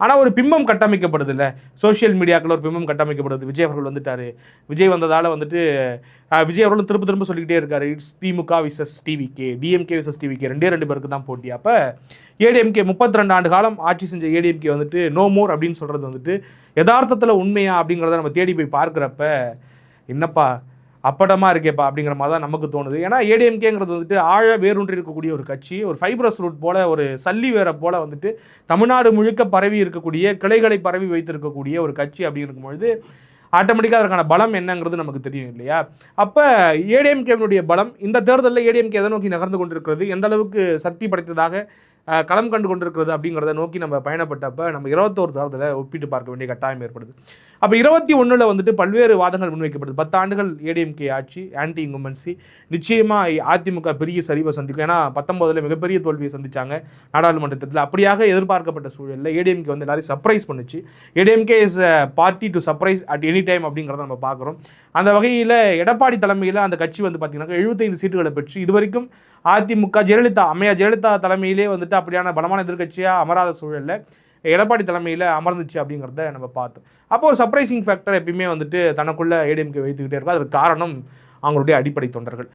ஆனால் ஒரு பிம்பம் கட்டமைக்கப்படுது இல்லை, சோஷியல் மீடியாக்கள் ஒரு பிம்பம் கட்டமைக்கப்படுது. விஜய் அவர்கள் வந்துட்டார், விஜய் வந்ததால் வந்துட்டு விஜய் அவர்களும் திரும்ப திரும்ப சொல்லிக்கிட்டே இருக்காரு, இட்ஸ் திமுக விசஸ் டிவிகே, டிஎம்கே விசஸ் டிவிகே, ரெண்டு பேருக்கு தான் போட்டி. அப்போ ஏடிஎம்கே 32 ஆண்டு காலம் ஆட்சி செஞ்ச ஏடிஎம்கே வந்துட்டு நோ மோர் அப்படின்னு சொல்கிறது வந்துட்டு யதார்த்தத்தில் உண்மையா அப்படிங்கிறத நம்ம தேடி போய் பார்க்குறப்ப என்னப்பா அப்படமாக இருக்கேப்பா அப்படிங்கிற மாதிரி தான் நமக்கு தோணுது. ஏன்னா ஏடிஎம்கேங்கிறது வந்துட்டு ஆழ வேரூன்றி இருக்கக்கூடிய ஒரு கட்சி, ஒரு ஃபைப்ரஸ் ரூட் போல், ஒரு சல்லி வேரை போல் வந்துட்டு தமிழ்நாடு முழுக்க பரவி இருக்கக்கூடிய, கிளைகளை பரவி வைத்திருக்கக்கூடிய ஒரு கட்சி அப்படி இருக்கும்பொழுது ஆட்டோமேட்டிக்காக அதற்கான பலம் என்னங்கிறது நமக்கு தெரியும் இல்லையா. அப்போ ஏடிஎம்கேனுடைய பலம் இந்த தேர்தலில் ஏடிஎம்கே எதை நோக்கி நகர்ந்து கொண்டிருக்கிறது, எந்த அளவுக்கு சக்தி படைத்ததாக களம் கண்டு கொண்டிருக்கிறது அப்படிங்கிறத நோக்கி நம்ம பயணப்பட்டப்ப நம்ம 21 தேர்தலை ஒப்பிட்டு பார்க்க வேண்டிய கட்டாயம் ஏற்படுது. அப்போ 21 வந்துட்டு பல்வேறு வாதங்கள் முன்வைக்கப்படுது. 10 ஆண்டுகள் ஏடிஎம்கே ஆட்சி, ஆன்டி இன்குமென்சி, நிச்சயமாக அதிமுக பெரிய சரிவை சந்திக்கும். ஏன்னா 19 மிகப்பெரிய தோல்வியை சந்திச்சாங்க நாடாளுமன்றத்தில். அப்படியாக எதிர்பார்க்கப்பட்ட சூழலில் ஏடிஎம்கே வந்து எல்லாரையும் சர்ப்ரைஸ் பண்ணுச்சு. ADMK is a party to surprise at any time அப்படிங்கிறத நம்ம பார்க்குறோம். அந்த வகையில் எடப்பாடி தலைமையில் அந்த கட்சி வந்து பார்த்தீங்கன்னா 75 சீட்டுகளை பெற்று இதுவரைக்கும் அதிமுக அம்மையார் ஜெயலலிதா தலைமையிலே வந்துட்டு அப்படியான பலமான எதிர்கட்சியாக அமராத சூழலில் எடப்பாடி தலைமையில் அமர்ந்துச்சு அப்படிங்கிறத நம்ம பார்த்தோம். அப்போ ஒரு சர்ப்ரைசிங் ஃபேக்டர் எப்பயுமே வந்துட்டு தனக்குள்ள ஏடிஎம்கே வைத்துக்கிட்டே இருக்கும். அதுக்கு காரணம் அவங்களுடைய அடிப்படை தொண்டர்கள்.